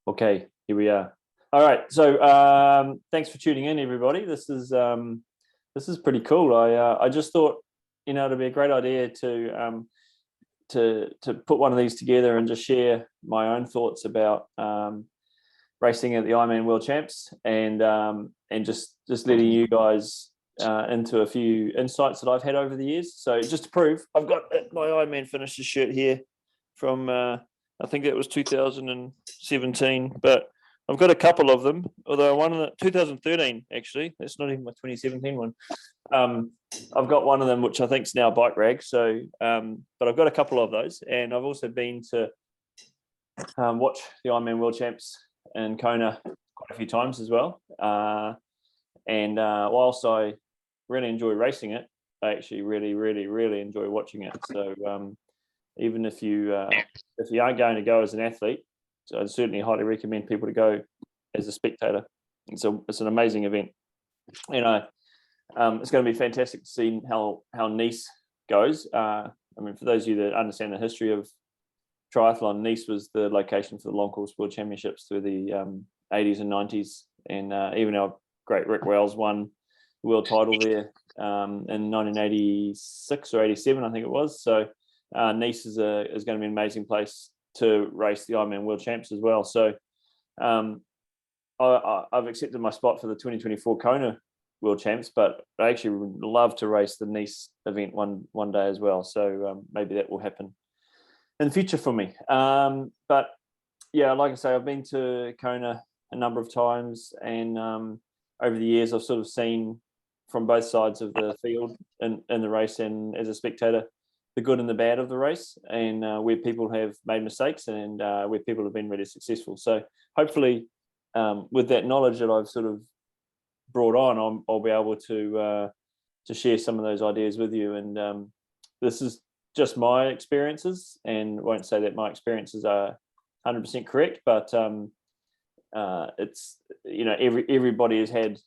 Okay, here we are. All right, so thanks for tuning in, everybody. This is pretty cool. I just thought, it'd be a great idea to put one of these together and just share my own thoughts about racing at the Ironman World Champs, and just letting you guys into a few insights that I've had over the years. So just to prove, I've got my Ironman finisher shirt here from I think it was 2017, but I've got a couple of them. Although one of the 2013, actually, that's not even my 2017 one. I've got one of them which I think is now Bike Rag. So, but I've got a couple of those, and I've also been to watch the Ironman World Champs in Kona quite a few times as well. And whilst I really enjoy racing it, I actually really enjoy watching it. So even if you aren't going to go as an athlete, so I'd certainly highly recommend people to go as a spectator. It's an amazing event. It's going to be fantastic to see how Nice goes. For those of you that understand the history of triathlon, Nice was the location for the long course world championships through the 80s and 90s, and even our great Rick Wells won the world title there in 1986 or 87, I think it was. So Nice is going to be an amazing place to race the Ironman World Champs as well. So I've accepted my spot for the 2024 Kona World Champs, but I actually would love to race the Nice event one day as well. So maybe that will happen in the future for me. But yeah, like I say, I've been to Kona a number of times, and over the years I've sort of seen from both sides of the field in the race, and as a spectator, the good and the bad of the race, and where people have made mistakes, and where people have been really successful. So hopefully with that knowledge that I've sort of brought on, I'll be able to share some of those ideas with you. And this is just my experiences, and won't say that my experiences are 100% correct, but it's everybody has had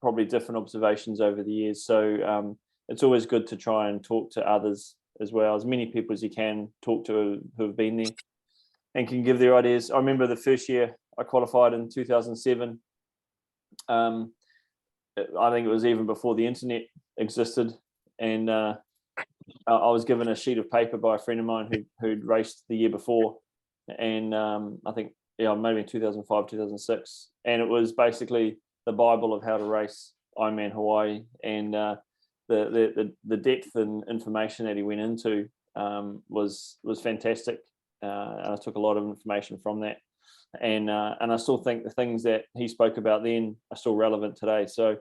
probably different observations over the years. So it's always good to try and talk to others as well, as many people as you can talk to who have been there and can give their ideas. I remember the first year I qualified in 2007. I think it was even before the internet existed, and I was given a sheet of paper by a friend of mine who'd raced the year before, and I think maybe in 2005, 2006, and it was basically the Bible of how to race Ironman Hawaii, and the depth and information that he went into was fantastic, and I took a lot of information from that, and I still think the things that he spoke about then are still relevant today. So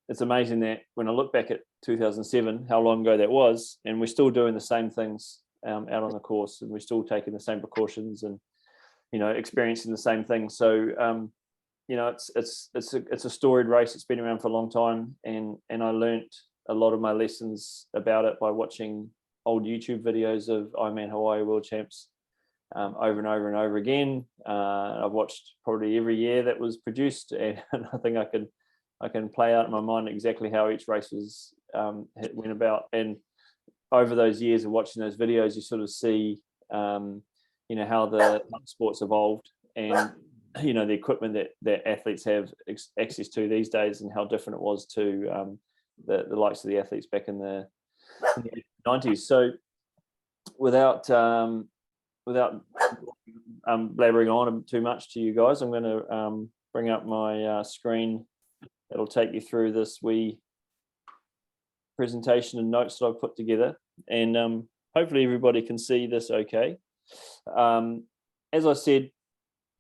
it's amazing that when I look back at 2007, how long ago that was, and we're still doing the same things out on the course, and we're still taking the same precautions, and experiencing the same things. So it's a storied race. It's been around for a long time, and I learnt a lot of my lessons about it by watching old YouTube videos of Ironman Hawaii World Champs over and over and over again. I've watched probably every year that was produced, and I think I can play out in my mind exactly how each race went about. And over those years of watching those videos, you sort of see how the sport's evolved, and the equipment that athletes have access to these days, and how different it was to the likes of the athletes back in the 90s. So without blabbering on too much to you guys, I'm going to bring up my screen. That'll take you through this wee presentation and notes that I've put together, and hopefully everybody can see this okay. As I said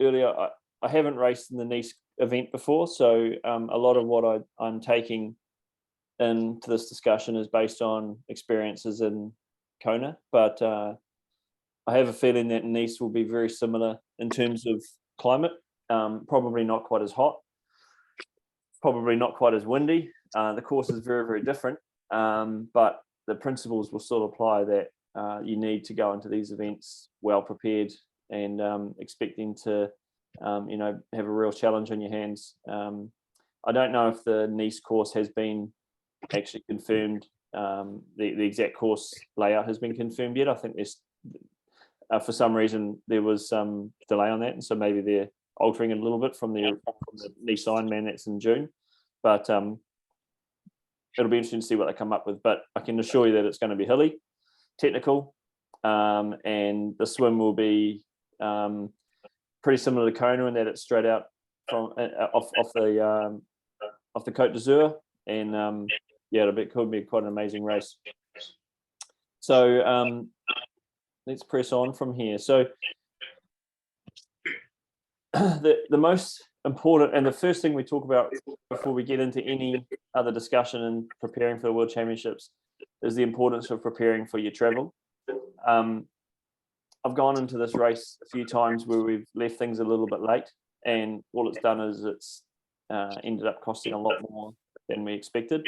earlier, I haven't raced in the Nice event before, so a lot of what I'm taking into this discussion is based on experiences in Kona, but I have a feeling that Nice will be very similar in terms of climate, probably not quite as hot, probably not quite as windy. The course is very different, but the principles will still apply, that you need to go into these events well prepared, and expecting to have a real challenge on your hands. I don't know if the Nice course has been actually confirmed. The exact course layout has been confirmed yet. I think there's for some reason there was some delay on that, and so maybe they're altering it a little bit from the Nice Ironman that's in June. But it'll be interesting to see what they come up with. But I can assure you that it's going to be hilly, technical, and the swim will be pretty similar to Kona in that it's straight out from off the Côte d'Azur, and it could be quite an amazing race. So let's press on from here. So the most important and the first thing we talk about before we get into any other discussion and preparing for the World Championships is the importance of preparing for your travel. I've gone into this race a few times where we've left things a little bit late, and all it's done is it's ended up costing a lot more than we expected.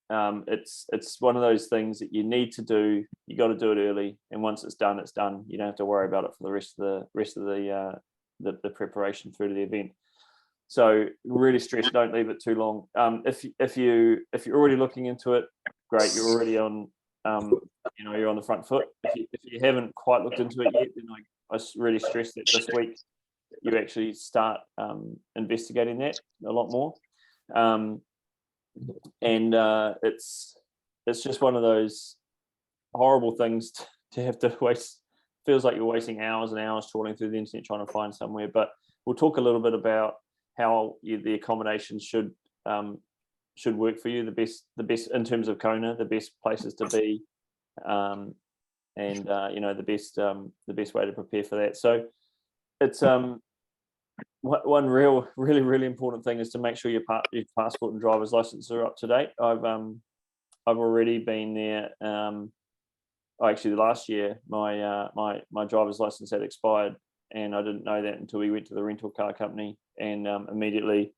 It's one of those things that you need to do. You got to do it early, and once it's done, it's done. You don't have to worry about it for the rest of the preparation through to the event. So really stress, don't leave it too long. If you're already looking into it, great. You're already on. You're on the front foot. If you haven't quite looked into it yet, then I really stress that this week you actually start investigating that a lot more. It's just one of those horrible things to have to waste. Feels like you're wasting hours and hours trawling through the internet trying to find somewhere. But we'll talk a little bit about how the accommodation should work for you. The best in terms of Kona, the best places to be, the best way to prepare for that. So it's one really important thing is to make sure your passport and driver's license are up to date. I've already been there. Actually, last year my driver's license had expired, and I didn't know that until we went to the rental car company, and immediately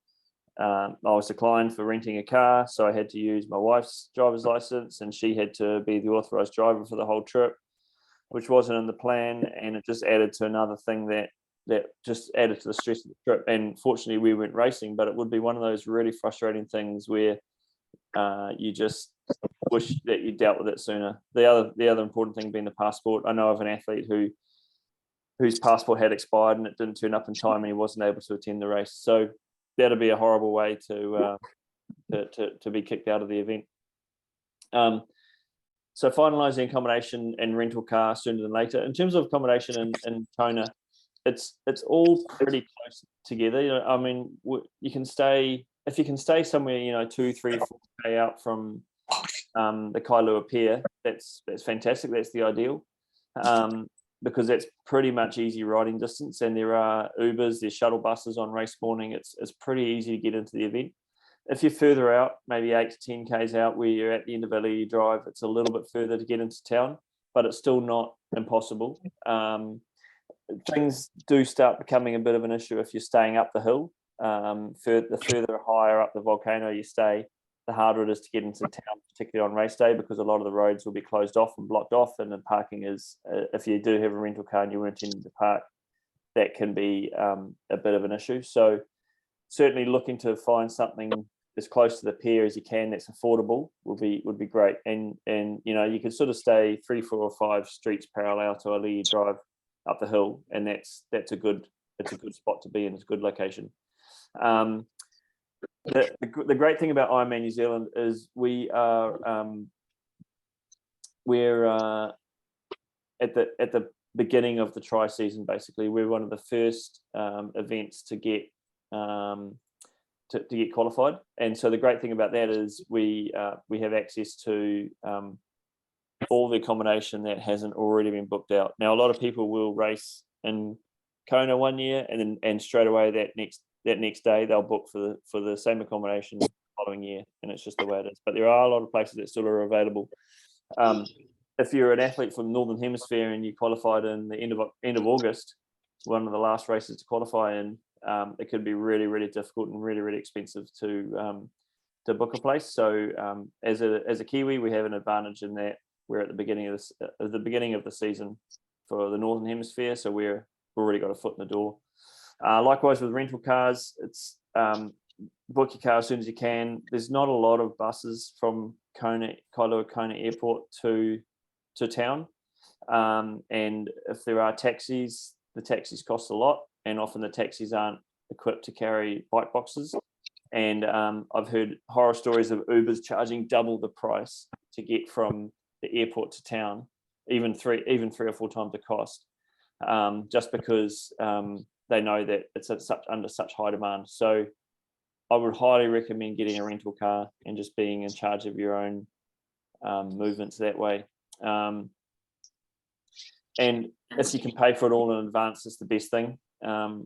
I was declined for renting a car, so I had to use my wife's driver's license, and she had to be the authorized driver for the whole trip, which wasn't in the plan, and it just added to another thing that just added to the stress of the trip. And fortunately, we went racing, but it would be one of those really frustrating things where you just wish that you dealt with it sooner. The other important thing being the passport. I know of an athlete whose passport had expired and it didn't turn up in time, and he wasn't able to attend the race. So that'd be a horrible way to be kicked out of the event. So finalising accommodation and rental car sooner than later. In terms of accommodation in Kona, it's all pretty close together. I mean, you can stay somewhere 2, 3, 4K out from the Kailua Pier. That's fantastic. That's the ideal. Because that's pretty much easy riding distance, and there are Ubers, there's shuttle buses on race morning. It's pretty easy to get into the event. If you're further out, maybe 8 to 10 Ks out where you're at the end of Ali'i Drive, it's a little bit further to get into town, but it's still not impossible. Things do start becoming a bit of an issue if you're staying up the hill. The further higher up the volcano you stay, the harder it is to get into town, particularly on race day, because a lot of the roads will be closed off and blocked off, and the parking is, if you do have a rental car and you weren't intending to park, that can be a bit of an issue. So certainly looking to find something as close to the pier as you can that's affordable would be great. And you could sort of stay 3, 4, or 5 streets parallel to Ali'i Drive up the hill, and that's a good spot to be in. It's a good location. The great thing about Ironman New Zealand is we're at the beginning of the tri season. Basically, we're one of the first events to get to get qualified, and so the great thing about that is we have access to all the accommodation that hasn't already been booked out. Now, a lot of people will race in Kona one year, and straight away that next day they'll book for the same accommodation the following year, and it's just the way it is. But there are a lot of places that still are available. If you're an athlete from the Northern Hemisphere and you qualified in the end of August, one of the last races to qualify in, it could be really, really difficult and really, really expensive to book a place. So as a Kiwi, we have an advantage in that we're at the beginning of the season for the Northern Hemisphere, so we've already got a foot in the door. Likewise with rental cars, it's book your car as soon as you can. There's not a lot of buses from Kailua Kona Airport to town. And if there are taxis, the taxis cost a lot, and often the taxis aren't equipped to carry bike boxes. And I've heard horror stories of Ubers charging double the price to get from the airport to town, even three or four times the cost, just because they know that it's under such high demand. So I would highly recommend getting a rental car and just being in charge of your own movements that way. And if you can pay for it all in advance, it's the best thing. I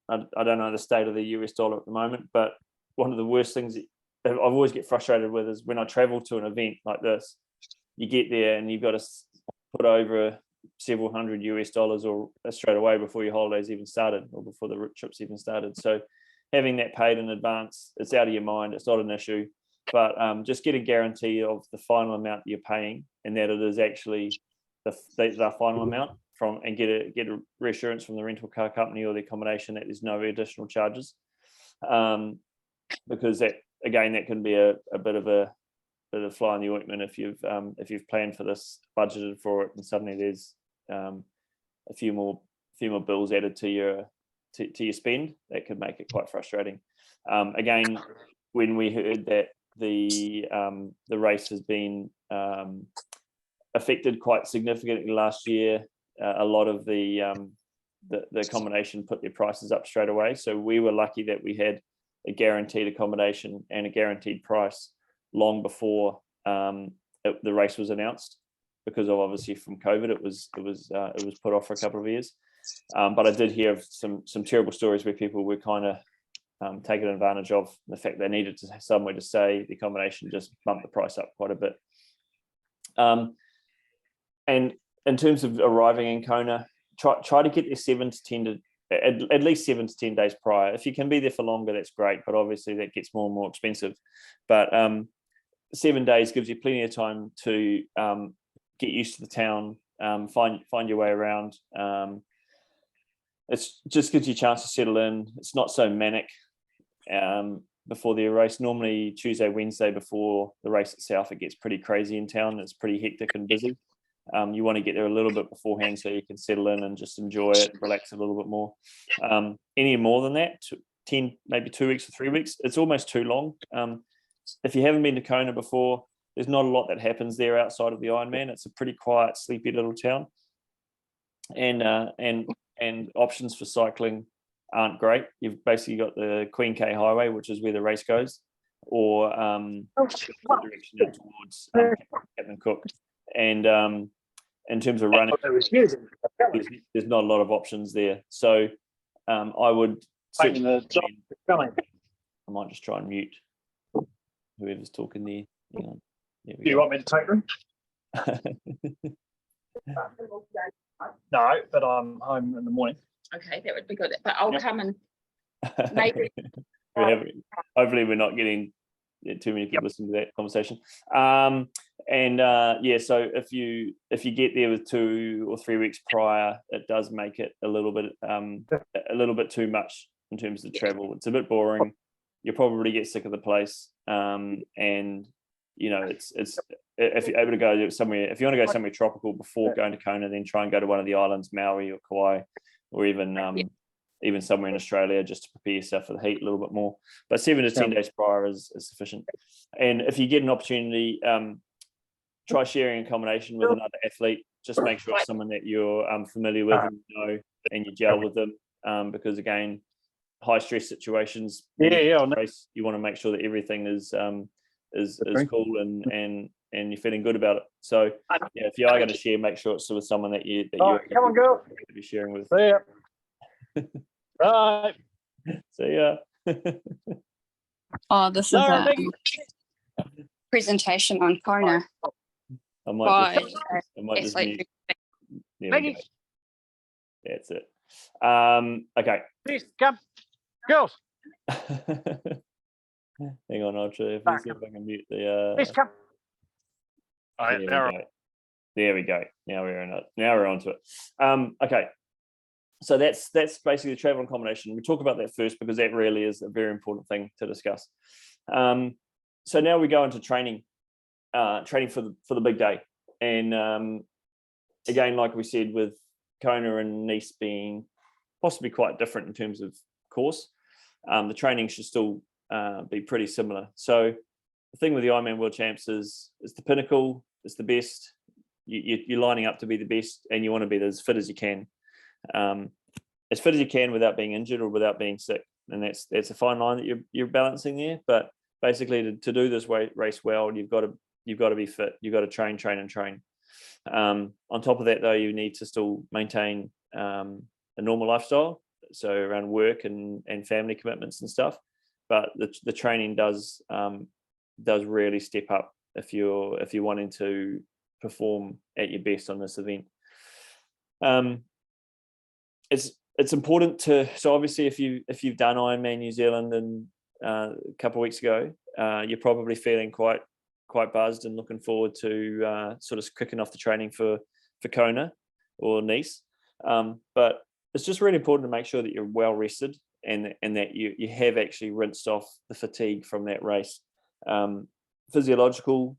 don't know the state of the US dollar at the moment, but one of the worst things I've always get frustrated with is when I travel to an event like this, you get there and you've got to put over several hundred US dollars or straight away before your holidays even started or before the trips even started. So having that paid in advance, it's out of your mind. It's not an issue, but just get a guarantee of the final amount that you're paying and that it is actually the final amount and get a reassurance from the rental car company or the accommodation that there's no additional charges. Because that can be a bit of a fly in the ointment if you've planned for this, budgeted for it, and suddenly there's a few more bills added to your spend. That could make it quite frustrating. Again, when we heard that the race has been affected quite significantly last year, a lot of the accommodation put their prices up straight away. So we were lucky that we had a guaranteed accommodation and a guaranteed price long before the race was announced, because of obviously from COVID it was put off for a couple of years. But I did hear of some terrible stories where people were kind of taken advantage of the fact they needed to have somewhere to stay. The accommodation just bumped the price up quite a bit. And in terms of arriving in Kona, try to get there at least 7 to 10 days prior. If you can be there for longer, that's great, but obviously that gets more and more expensive. But 7 days gives you plenty of time to get used to the town, find your way around. It just gives you a chance to settle in. It's not so manic before the race. Normally Tuesday, Wednesday before the race itself, it gets pretty crazy in town. It's pretty hectic and busy. You want to get there a little bit beforehand so you can settle in and just enjoy it, relax a little bit more. Any more than that, 10, maybe 2 weeks or 3 weeks, it's almost too long. If you haven't been to Kona before, there's not a lot that happens there outside of the Ironman. It's a pretty quiet, sleepy little town, and options for cycling aren't great. You've basically got the Queen K Highway, which is where the race goes, or direction out towards Captain Cook. And in terms of running, there's not a lot of options there. So I would. I might just try and mute whoever's talking there. Hang on. There we Do you go. want me to take them? No, but I'm home in the morning. Okay, that would be good. But I'll come and maybe. Hopefully we're not getting too many people listening to that conversation. So if you get there with 2 or 3 weeks prior, it does make it a little bit too much in terms of travel. It's a bit boring. You'll probably get sick of the place, and it's if you're able to go somewhere, if you want to go somewhere tropical before going to Kona, then try and go to one of the islands, Maui or Kauai, or even somewhere in Australia, just to prepare yourself for the heat a little bit more. But 7 to 10 days prior is sufficient. And if you get an opportunity, try sharing accommodation with another athlete. Just make sure it's someone that you're familiar with and you gel with them, because again, high stress situations. You want to make sure that everything is cool and you're feeling good about it. So if you are going to share, make sure it's with someone that you're come on, girl. To be sharing with. See ya. Right. See ya. This is a presentation on Kona. I might just mute. There we go. That's it. Okay. Please come, girls. Hang on, I'll try if I can mute the. Please come. There we go. Now we're onto it. Okay. So that's basically the travel and accommodation. We talk about that first because that really is a very important thing to discuss. So now we go into training for the big day, and again, like we said, with Kona and Nice being possibly quite different in terms of course, the training should still be pretty similar. So the thing with the Ironman World Champs is it's the pinnacle, it's the best. You're lining up to be the best, and you want to be as fit as you can, as fit as you can without being injured or without being sick. And that's a fine line that you're balancing there. But basically, to do this race well, you've got to be fit. You've got to train. On top of that, though, you need to still maintain a normal lifestyle, so around work and family commitments and stuff. But the training does really step up if you're wanting to perform at your best on this event. It's important to, so obviously if you've done Ironman New Zealand and a couple of weeks ago, you're probably feeling quite buzzed and looking forward to sort of kicking off the training for Kona or Nice. But it's just really important to make sure that you're well rested and that you have actually rinsed off the fatigue from that race. Physiological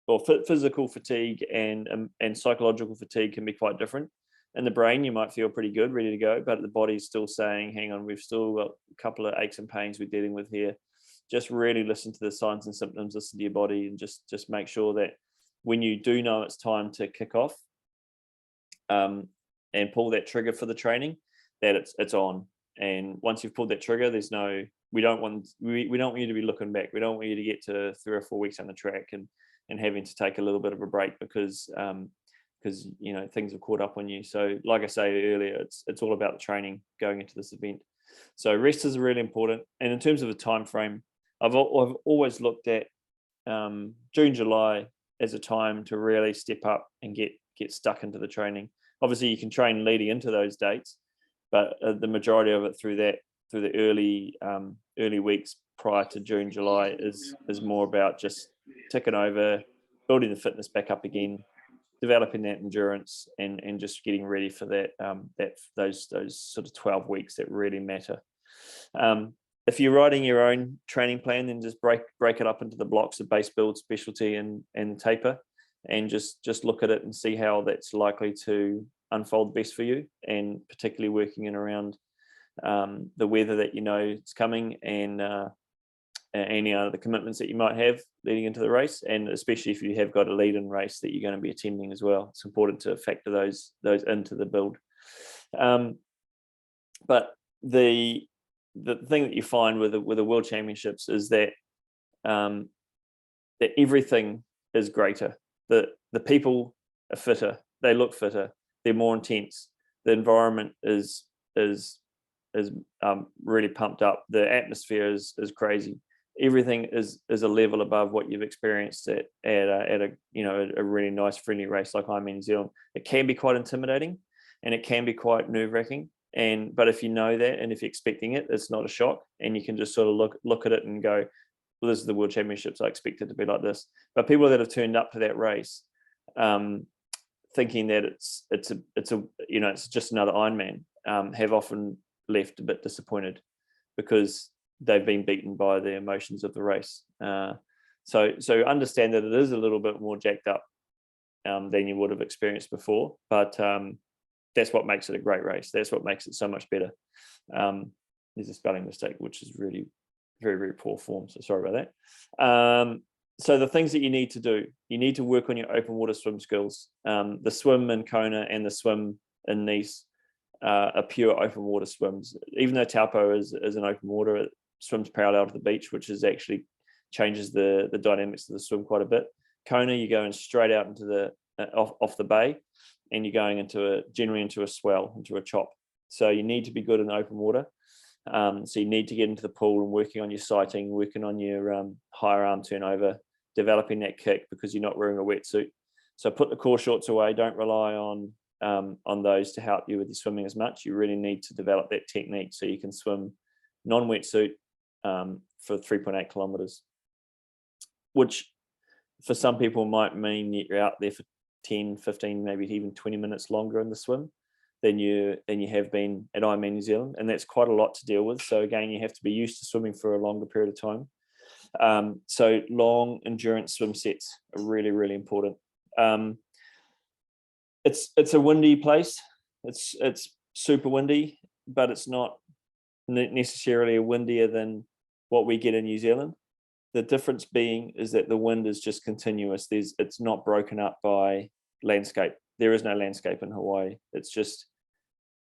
or physical fatigue and psychological fatigue can be quite different. In the brain, you might feel pretty good, ready to go, but the body's still saying, hang on, we've still got a couple of aches and pains we're dealing with here. Just really listen to the signs and symptoms, listen to your body, and just make sure that when you do know it's time to kick off and pull that trigger for the training, that it's on. And once you've pulled that trigger, we don't want you to be looking back. We don't want you to get to 3 or 4 weeks on the track and having to take a little bit of a break because things have caught up on you. So like I say earlier, it's all about the training going into this event. So rest is really important. And in terms of a time frame, I've always looked at June, July as a time to really step up and get stuck into the training. Obviously, you can train leading into those dates, but the majority of it through the early weeks prior to June, July is more about just ticking over, building the fitness back up again, developing that endurance, and just getting ready for those sort of 12 weeks that really matter. If you're writing your own training plan, then just break it up into the blocks of base build, specialty, and taper, and just look at it and see how that's likely to unfold best for you, and particularly working in around the weather that it's coming, and any other commitments that you might have leading into the race, and especially if you have got a lead-in race that you're going to be attending as well. It's important to factor those into the build. But the thing that you find with the World Championships is that that everything is greater. The people are fitter, they look fitter, they're more intense. The environment is really pumped up. The atmosphere is crazy. Everything is a level above what you've experienced at a really nice friendly race like Ironman New Zealand. It can be quite intimidating and it can be quite nerve-wracking. But if you know that and if you're expecting it, it's not a shock, and you can just sort of look at it and go, well, this is the World Championships, I expect it to be like this. But people that have turned up to that race thinking that it's just another Ironman have often left a bit disappointed because they've been beaten by the emotions of the race. So understand that it is a little bit more jacked up than you would have experienced before, but that's what makes it a great race. That's what makes it so much better. There's a spelling mistake, which is really very, very poor form, so sorry about that. So the things that you need to do, you need to work on your open water swim skills. The swim in Kona and the swim in Nice are pure open water swims. Even though Taupo is an open water, it swims parallel to the beach, which is actually changes the dynamics of the swim quite a bit. Kona, you're going straight out into the off the bay, and you're going generally into a swell, into a chop. So you need to be good in open water. So you need to get into the pool and working on your sighting, working on your higher arm turnover, developing that kick because you're not wearing a wetsuit. So put the core shorts away. Don't rely on those to help you with your swimming as much. You really need to develop that technique so you can swim non-wetsuit for 3.8 kilometers, which for some people might mean you're out there for 10, 15, maybe even 20 minutes longer in the swim than you have been at Ironman New Zealand, and that's quite a lot to deal with. So again, you have to be used to swimming for a longer period of time. So long endurance swim sets are really, really important. it's a windy place. It's super windy, but it's not necessarily windier than what we get in New Zealand. The difference being is that the wind is just continuous. It's not broken up by landscape. There is no landscape in Hawaii. It's just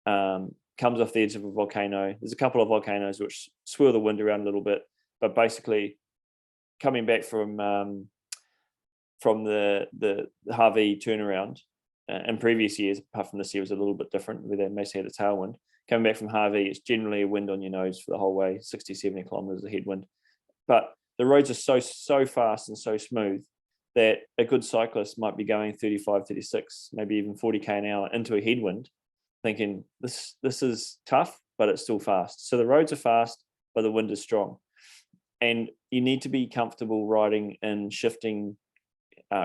comes off the edge of a volcano. There's a couple of volcanoes which swirl the wind around a little bit, but basically coming back from the Harvey turnaround in previous years, apart from this year was a little bit different, where they mostly had a tailwind. Coming back from Harvey, it's generally a wind on your nose for the whole way, 60, 70 kilometers of headwind. But the roads are so fast and so smooth that a good cyclist might be going 35, 36, maybe even 40k an hour into a headwind, thinking this is tough, but it's still fast. So the roads are fast, but the wind is strong. And you need to be comfortable riding and shifting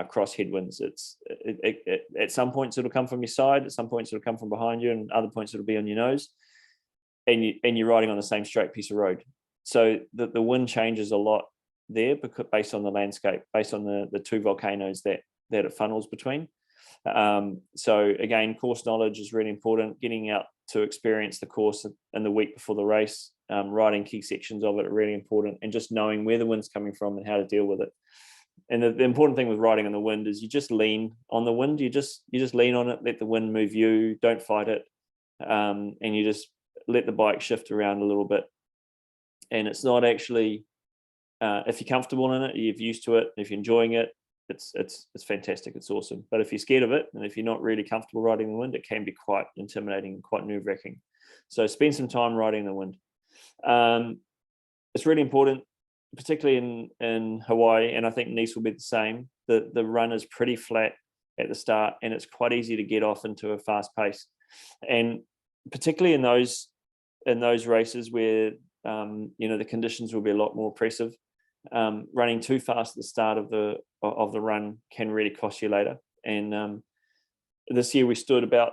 cross headwinds. At some points it'll come from your side, at some points it'll come from behind you, and other points it'll be on your nose. And you're riding on the same straight piece of road. So the wind changes a lot there because based on the landscape, based on the two volcanoes that it funnels between. So again, course knowledge is really important. Getting out to experience the course in the week before the race, riding key sections of it are really important, and just knowing where the wind's coming from and how to deal with it. And the important thing with riding in the wind is you just lean on the wind. You just lean on it, let the wind move you, don't fight it, and you just let the bike shift around a little bit. And it's not actually, if you're comfortable in it, you're used to it, if you're enjoying it, it's fantastic, it's awesome. But if you're scared of it, and if you're not really comfortable riding in the wind, it can be quite intimidating and quite nerve-wracking. So spend some time riding in the wind. It's really important, particularly in Hawaii, and I think Nice will be the same. The run is pretty flat at the start, and it's quite easy to get off into a fast pace. And particularly in those races where the conditions will be a lot more oppressive, running too fast at the start of the run can really cost you later. And this year we stood about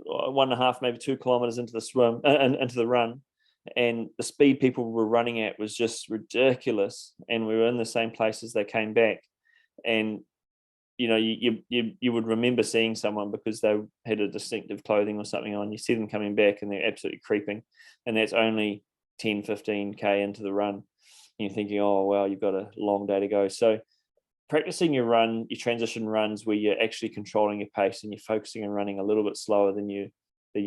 1.5, maybe 2 kilometers into the run, and the speed people were running at was just ridiculous, and we were in the same place as they came back. And you would remember seeing someone because they had a distinctive clothing or something on. You see them coming back and they're absolutely creeping, and that's only 10-15k into the run, and you're thinking, oh well, you've got a long day to go. So practicing your transition runs where you're actually controlling your pace and you're focusing on running a little bit slower than you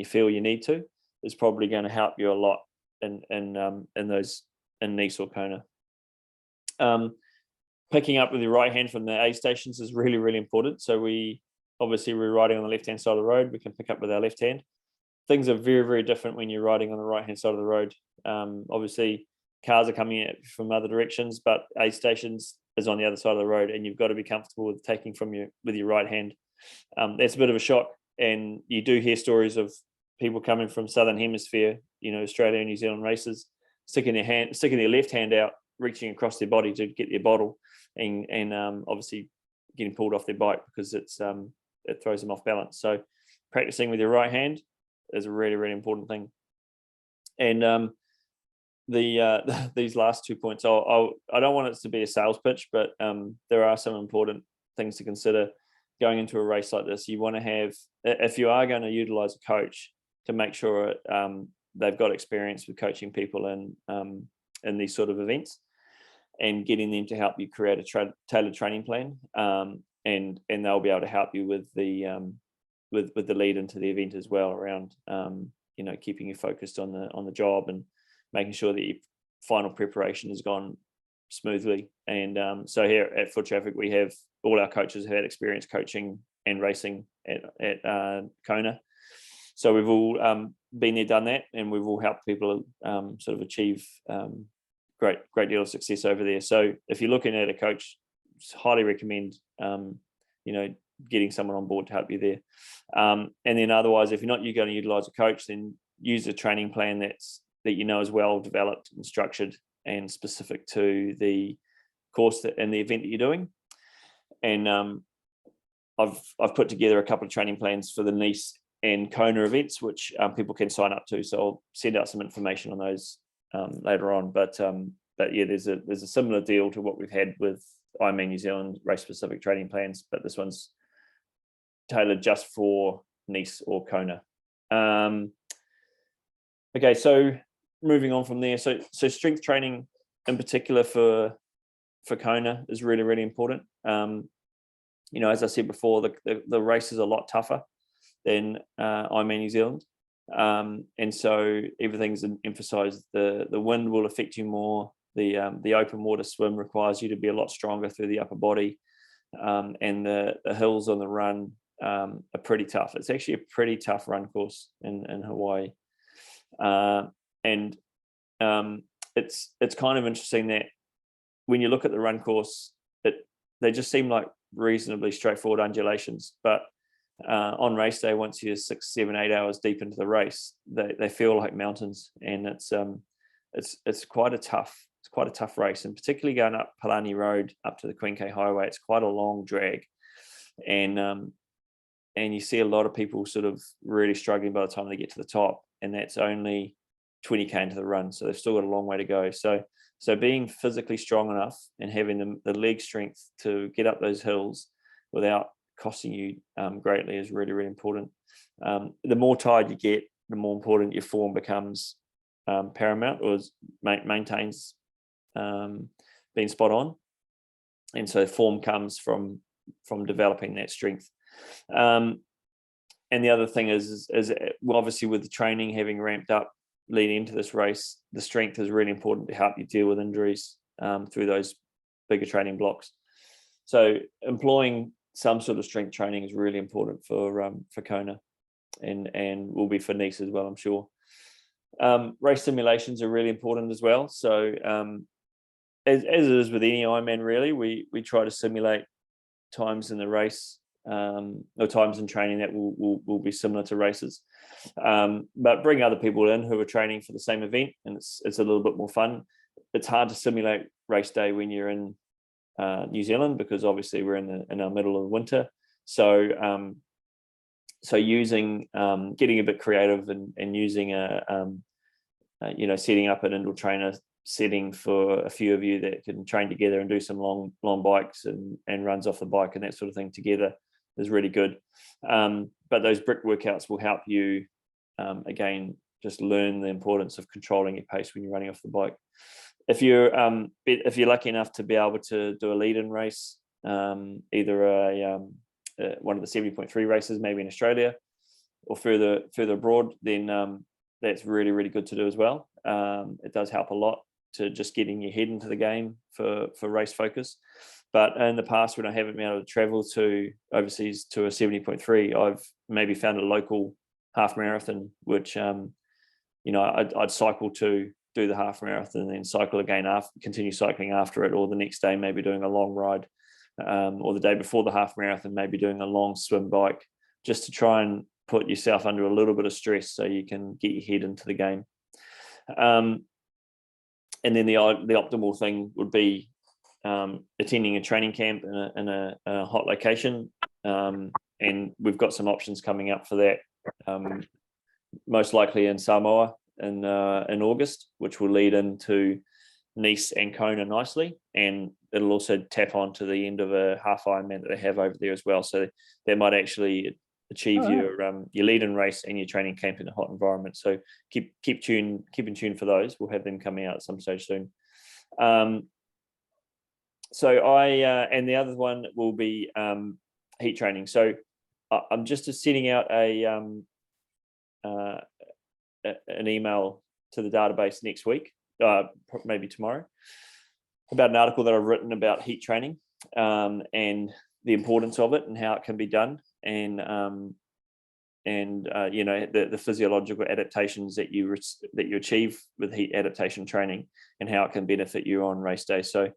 feel you need to is probably going to help you a lot in Nice or Kona. Picking up with your right hand from the aid stations is really, really important. So we're riding on the left hand side of the road, we can pick up with our left hand. Things are very, very different when you're riding on the right hand side of the road. Obviously cars are coming at from other directions, but aid stations is on the other side of the road, and you've got to be comfortable with taking with your right hand. That's a bit of a shock, and you do hear stories of people coming from Southern Hemisphere, Australia and New Zealand races, sticking their left hand out, reaching across their body to get their bottle, and obviously getting pulled off their bike because it throws them off balance. So practicing with your right hand is a really, really important thing. And these last 2 points, I don't want it to be a sales pitch, but there are some important things to consider going into a race like this. You want to have, if you are going to utilize a coach, to make sure they've got experience with coaching people in these sort of events, and getting them to help you create a tailored training plan, and they'll be able to help you with the lead into the event as well, around keeping you focused on the job and making sure that your final preparation has gone smoothly. And so here at Foot Traffic, we have all our coaches have had experience coaching and racing at Kona. So we've all been there, done that, and we've all helped people sort of achieve great deal of success over there. So if you're looking at a coach, highly recommend getting someone on board to help you there. And then otherwise, if you're going to utilize a coach, then use a training plan that is well developed and structured and specific to the course and the event that you're doing. And I've put together a couple of training plans for the Nice and Kona events, which people can sign up to. So I'll send out some information on those later on. But yeah, there's a similar deal to what we've had with Ironman New Zealand race specific training plans, but this one's tailored just for Nice or Kona. Okay, so moving on from there, so strength training in particular for Kona is really, really important. As I said before, the race is a lot tougher than Ironman New Zealand, and so everything's emphasised. The wind will affect you more. The open water swim requires you to be a lot stronger through the upper body, and the hills on the run are pretty tough. It's actually a pretty tough run course in Hawaii, and it's kind of interesting that when you look at the run course, they just seem like reasonably straightforward undulations, but on race day, once you're 6, 7, 8 hours deep into the race, they feel like mountains, and it's quite a tough race, and particularly going up Palani Road up to the Queen K Highway, it's quite a long drag, and you see a lot of people sort of really struggling by the time they get to the top, and that's only 20k into the run, so they've still got a long way to go. So being physically strong enough and having the leg strength to get up those hills without costing you greatly is really, really important. The more tired you get, the more important your form becomes paramount, or maintains being spot on. And so form comes from developing that strength. And the other thing is well, obviously with the training having ramped up leading into this race, the strength is really important to help you deal with injuries through those bigger training blocks. So employing some sort of strength training is really important for Kona, and will be for Nice as well, I'm sure. Race simulations are really important as well. So as it is with any Ironman, really, we try to simulate times in the race, or times in training that will be similar to races, but bring other people in who are training for the same event, and it's a little bit more fun. It's hard to simulate race day when you're in New Zealand, because obviously we're in our middle of winter. So using getting a bit creative and using setting up an indoor trainer setting for a few of you that can train together and do some long bikes and runs off the bike and that sort of thing together is really good. But those brick workouts will help you again just learn the importance of controlling your pace when you're running off the bike. If you're lucky enough to be able to do a lead-in race, either one of the 70.3 races, maybe in Australia or further abroad, then that's really, really good to do as well. It does help a lot to just getting your head into the game for race focus. But in the past, when I haven't been able to travel to overseas to a 70.3, I've maybe found a local half marathon, which I'd cycle to do the half marathon and then cycle again continue cycling after it, or the next day maybe doing a long ride, or the day before the half marathon maybe doing a long swim bike, just to try and put yourself under a little bit of stress so you can get your head into the game. And then the optimal thing would be attending a training camp in a hot location, and we've got some options coming up for that, most likely in Samoa in August, which will lead into Nice and Kona nicely, and it'll also tap on to the end of a half Ironman that they have over there as well. So they might actually achieve your lead-in race and your training camp in a hot environment. So keep in tune for those. We'll have them coming out at some stage soon. So and the other one will be heat training. So I'm just sending out an email to the database next week, maybe tomorrow, about an article that I've written about heat training and the importance of it and how it can be done, and the physiological adaptations that you achieve with heat adaptation training and how it can benefit you on race day. So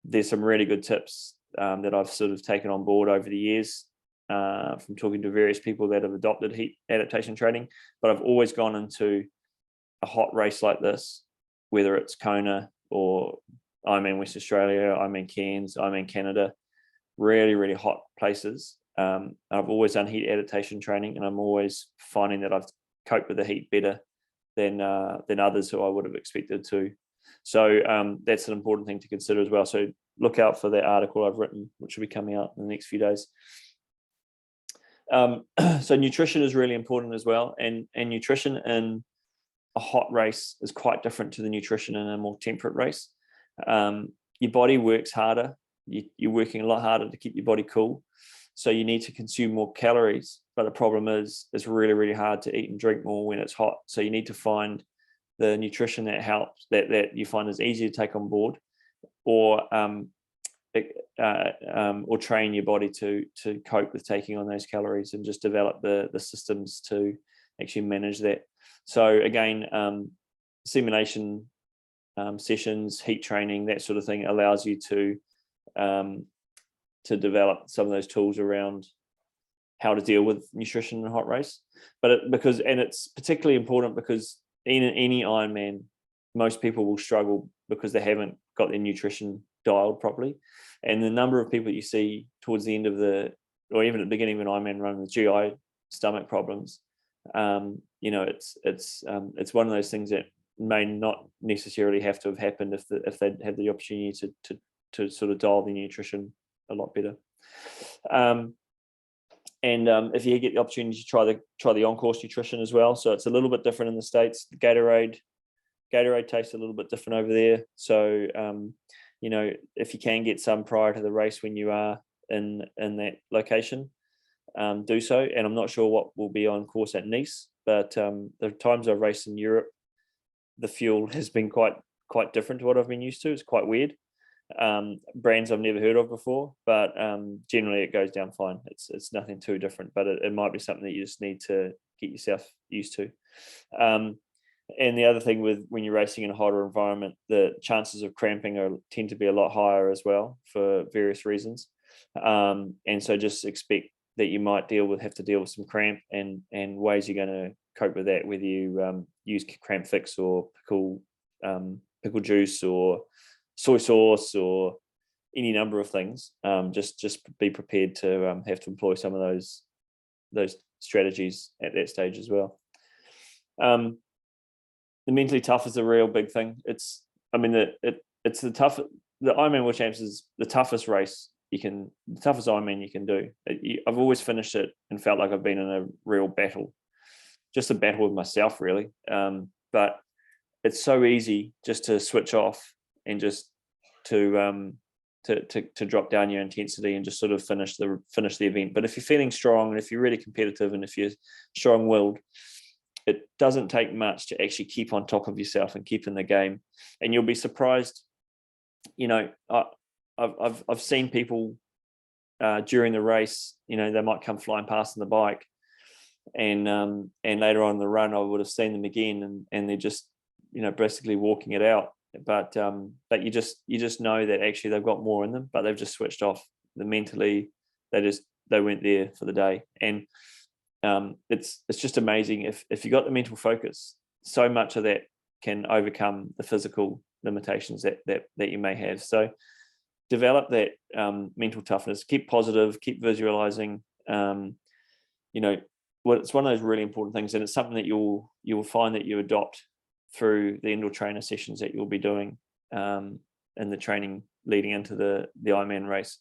there's some really good tips that I've sort of taken on board over the years from talking to various people that have adopted heat adaptation training. But I've always gone into a hot race like this, whether it's Kona or Ironman West Australia, Ironman Cairns, Ironman Canada, really, really hot places. I've always done heat adaptation training, and I'm always finding that I've coped with the heat better than others who I would have expected to. So that's an important thing to consider as well. So look out for that article I've written, which will be coming out in the next few days. So nutrition is really important as well, and nutrition in a hot race is quite different to the nutrition in a more temperate race. Your body works harder. You're working a lot harder to keep your body cool, so you need to consume more calories. But the problem is, it's really, really hard to eat and drink more when it's hot. So you need to find the nutrition that helps, that you find is easy to take on board, or train your body to cope with taking on those calories, and just develop the systems to actually manage that. So again, simulation sessions, heat training, that sort of thing allows you to develop some of those tools around how to deal with nutrition in a hot race. But it's particularly important because in any Ironman, most people will struggle because they haven't got their nutrition dialed properly. And the number of people you see towards the end of or even at the beginning of an Ironman run with GI stomach problems, it's one of those things that may not necessarily have to have happened if they'd had the opportunity to sort of dial the nutrition a lot better. If you get the opportunity to try the on-course nutrition as well, so it's a little bit different in the States. The Gatorade tastes a little bit different over there. So if you can get some prior to the race when you are in that location, do so. And I'm not sure what will be on course at Nice, but the times I've raced in Europe, the fuel has been quite different to what I've been used to. It's quite weird. Brands I've never heard of before, but generally it goes down fine. It's nothing too different, but it might be something that you just need to get yourself used to. And the other thing with when you're racing in a hotter environment, the chances of cramping tend to be a lot higher as well for various reasons. And so just expect that you might have to deal with some cramp, and ways you're going to cope with that, whether you use cramp fix or pickle juice or soy sauce or any number of things. Just be prepared to have to employ some of those strategies at that stage as well. The mentally tough is a real big thing. It's the Ironman World Champs is the toughest race the toughest Ironman you can do. I've always finished it and felt like I've been in a real battle, just a battle with myself, really. But it's so easy just to switch off and just to drop down your intensity and just sort of finish the event. But if you're feeling strong, and if you're really competitive, and if you're strong-willed, it doesn't take much to actually keep on top of yourself and keep in the game. And you'll be surprised. I've seen people during the race, they might come flying past on the bike, and later on in the run, I would have seen them again, and they're just, basically walking it out. But you just know that actually they've got more in them, but they've just switched off. Mentally, they went there for the day. And it's just amazing if you got the mental focus. So much of that can overcome the physical limitations that you may have. So develop that mental toughness. Keep positive. Keep visualizing. It's one of those really important things, and it's something that you'll find that you adopt through the indoor trainer sessions that you'll be doing in the training leading into the Ironman race.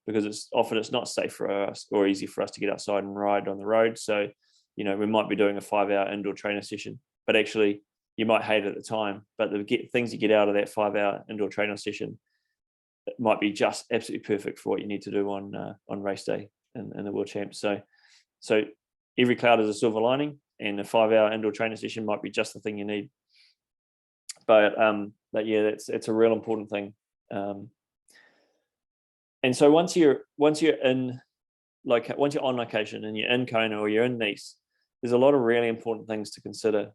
Because it's not safe for us or easy for us to get outside and ride on the road. So, we might be doing a 5-hour indoor trainer session, but actually you might hate it at the time, but the things you get out of that 5-hour indoor trainer session might be just absolutely perfect for what you need to do on race day in the World Champs. So every cloud is a silver lining, and a 5-hour indoor trainer session might be just the thing you need. But yeah, it's a real important thing. And so once you're on location and you're in Kona or you're in Nice, there's a lot of really important things to consider.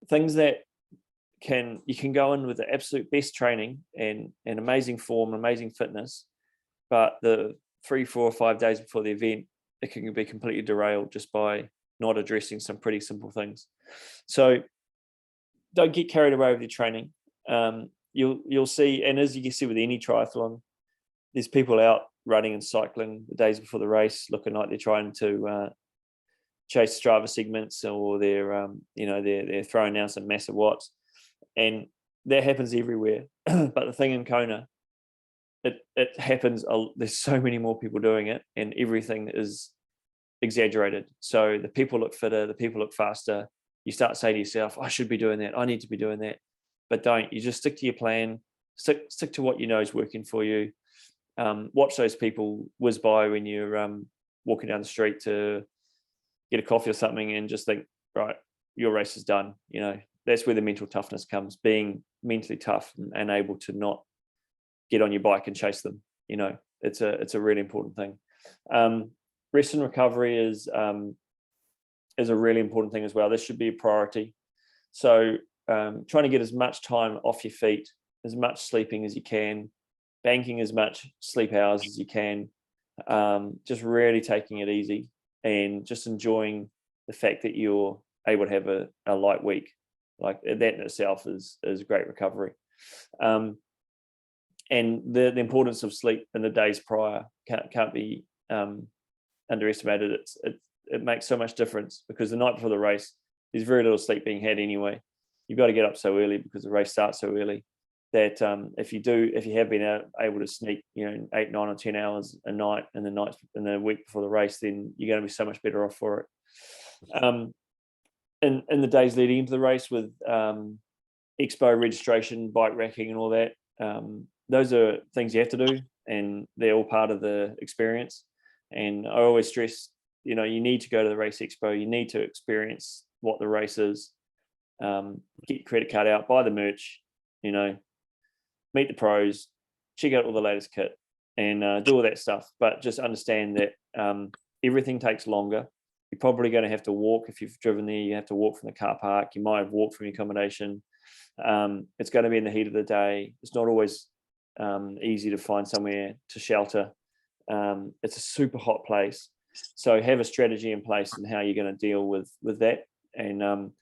Things that you can go in with the absolute best training and amazing form, amazing fitness, but the 3, 4, or 5 days before the event, it can be completely derailed just by not addressing some pretty simple things. So don't get carried away with your training. You'll see, and as you can see with any triathlon, there's people out running and cycling the days before the race, looking like they're trying to chase Strava segments, or they're throwing down some massive watts, and that happens everywhere. But the thing in Kona, it happens. There's so many more people doing it, and everything is exaggerated. So the people look fitter, the people look faster. You start saying to yourself, I should be doing that, I need to be doing that. But don't. You just stick to your plan, stick to what you know is working for you. Watch those people whiz by when you're walking down the street to get a coffee or something, and just think, right, your race is done. You know, that's where the mental toughness comes, being mentally tough and able to not get on your bike and chase them. You know, it's a really important thing. Rest and recovery is a really important thing as well. This should be a priority. So trying to get as much time off your feet, as much sleeping as you can, banking as much sleep hours as you can, just really taking it easy and just enjoying the fact that you're able to have a light week. Like that in itself is great recovery. And the importance of sleep in the days prior can't be underestimated. It makes so much difference, because the night before the race, there's very little sleep being had anyway. You've got to get up so early because the race starts so early that if you have been able to sneak 8, 9 or 10 hours a night in the week before the race, then you're going to be so much better off for it. In the days leading into the race, with expo registration, bike racking and all that, those are things you have to do, and they're all part of the experience. And I always stress, you need to go to the race expo, you need to experience what the race is, get your credit card out, buy the merch, meet the pros, check out all the latest kit, and do all that stuff. But just understand that everything takes longer. You're probably going to have to walk. If you've driven there, you have to walk from the car park. You might have walked from your accommodation. It's going to be in the heat of the day. It's not always easy to find somewhere to shelter. It's a super hot place. So have a strategy in place and how you're going to deal with that. And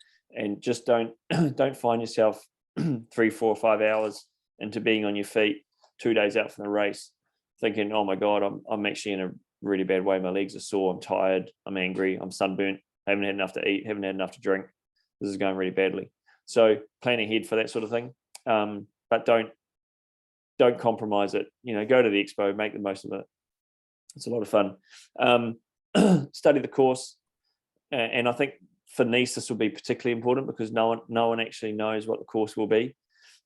just don't find yourself 3, 4, 5 hours into being on your feet 2 days out from the race thinking, oh my God, I'm actually in a really bad way. My legs are sore. I'm tired. I'm angry. I'm sunburnt. I haven't had enough to eat. Haven't had enough to drink. This is going really badly. So plan ahead for that sort of thing. But don't compromise it. Go to the expo, make the most of it. It's a lot of fun. Study the course. And I think for Nice, this will be particularly important because no one actually knows what the course will be.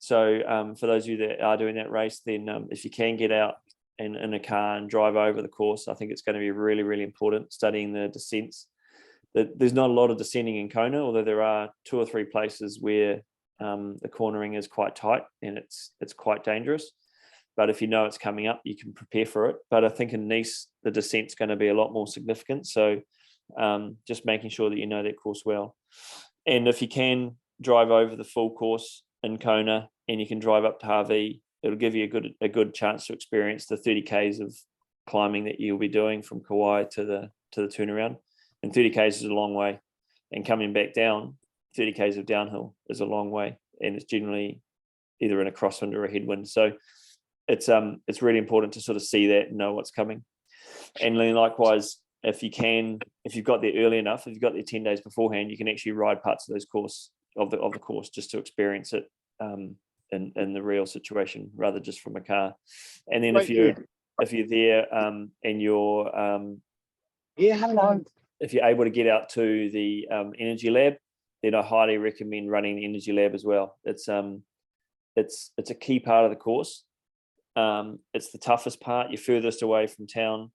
So for those of you that are doing that race, then if you can get out in a car and drive over the course, I think it's going to be really, really important, studying the descents. There's not a lot of descending in Kona, although there are 2 or 3 places where the cornering is quite tight and it's quite dangerous. But if you know it's coming up, you can prepare for it. But I think in Nice, the descent's going to be a lot more significant. So just making sure that you know that course well. And if you can drive over the full course in Kona and you can drive up to Hawi, it'll give you a good chance to experience the 30 Ks of climbing that you'll be doing from Kauai to the turnaround. And 30 Ks is a long way. And coming back down, 30 Ks of downhill is a long way. And it's generally either in a crosswind or a headwind. So it's really important to sort of see that and know what's coming. And then likewise, if you've got there early enough, if you've got there 10 days beforehand, you can actually ride parts of those course just to experience it in the real situation rather just from a car. And then if you're there and you're hello. If you're able to get out to the energy lab, then I highly recommend running the energy lab as well. It's a key part of the course. It's the toughest part. You're furthest away from town.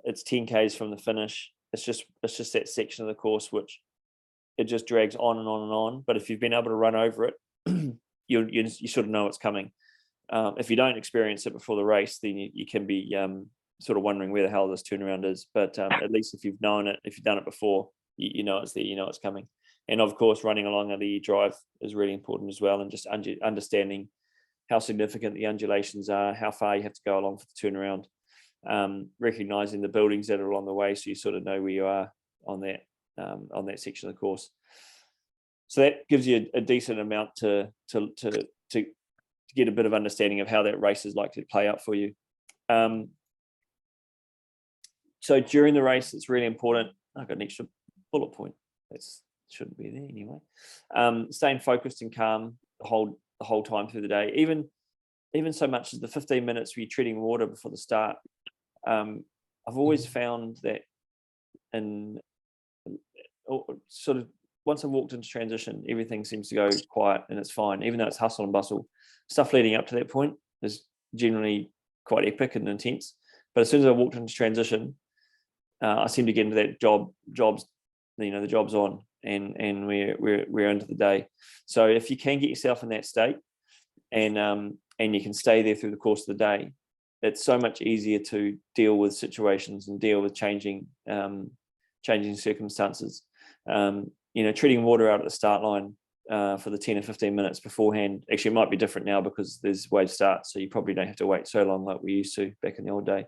It's 10 Ks from the finish. It's just that section of the course which it just drags on and on and on. But if you've been able to run over it, you sort of know it's coming. If you don't experience it before the race, then you can be sort of wondering where the hell this turnaround is. But at least if you've known it, if you've done it before, you know it's there, you know it's coming. And of course, running along the drive is really important as well, and just understanding how significant the undulations are, how far you have to go along for the turnaround, recognizing the buildings that are along the way, so you sort of know where you are on that section of the course. So that gives you a decent amount to get a bit of understanding of how that race is likely to play out for you. So during the race, it's really important. I've got an extra bullet point. That shouldn't be there anyway. Staying focused and calm the whole time through the day, even so much as the 15 minutes where you're treading water before the start. I've always found that sort of once I've walked into transition, everything seems to go quiet and it's fine, even though it's hustle and bustle. Stuff leading up to that point is generally quite epic and intense. But as soon as I walked into transition, I seem to get into that jobs, the job's on, and we're into the day. So if you can get yourself in that state, and you can stay there through the course of the day, it's so much easier to deal with situations and deal with changing circumstances. Treating water out at the start line for the 10 or 15 minutes beforehand, actually it might be different now because there's wave starts, so you probably don't have to wait so long like we used to back in the old day.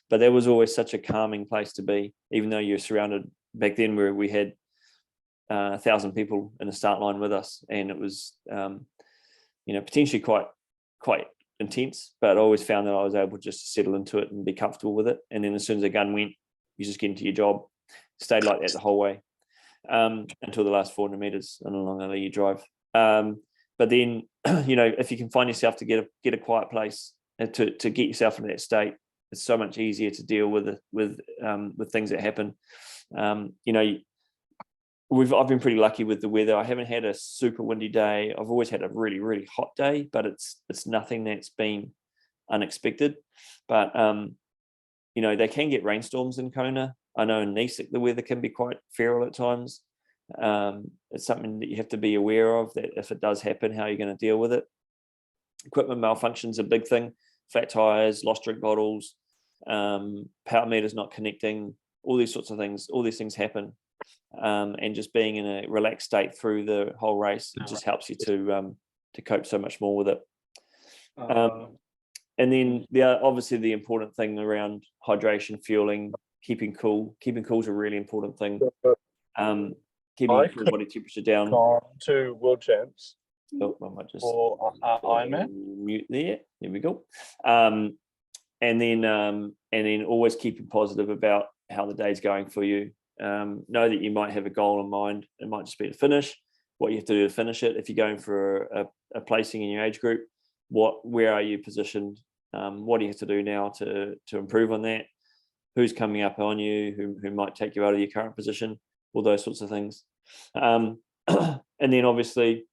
But there was always such a calming place to be, even though you're surrounded. Back then where we had 1,000 people in the start line with us, and it was potentially quite intense, but I always found that I was able just to settle into it and be comfortable with it. And then as soon as the gun went, you just get into your job. Stayed like that the whole way until the last 400 meters, and along the you drive. But then if you can find yourself to get a quiet place and to get yourself into that state, it's so much easier to deal with things that happen. I've been pretty lucky with the weather. I haven't had a super windy day. I've always had a really, really hot day, but it's nothing that's been unexpected. But they can get rainstorms in Kona. I know in Nice the weather can be quite feral at times. It's something that you have to be aware of, that if it does happen, how you're going to deal with it. Equipment malfunction's a big thing. Flat tires, lost drink bottles, power meters not connecting, all these sorts of things. All these things happen. And just being in a relaxed state through the whole race, it just helps you to cope so much more with it. And then obviously the important thing around hydration, fueling, keeping cool. Keeping cool is a really important thing. Keeping your body temperature down. Gone to World Champs Oh, I might just for Ironman. mute there. There we go. And then always keeping positive about how the day's going for you. Know that you might have a goal in mind. It might just be to finish. What you have to do to finish it. If you're going for a placing in your age group, where are you positioned? What do you have to do now to improve on that? Who's coming up on you? Who might take you out of your current position? All those sorts of things. And then obviously,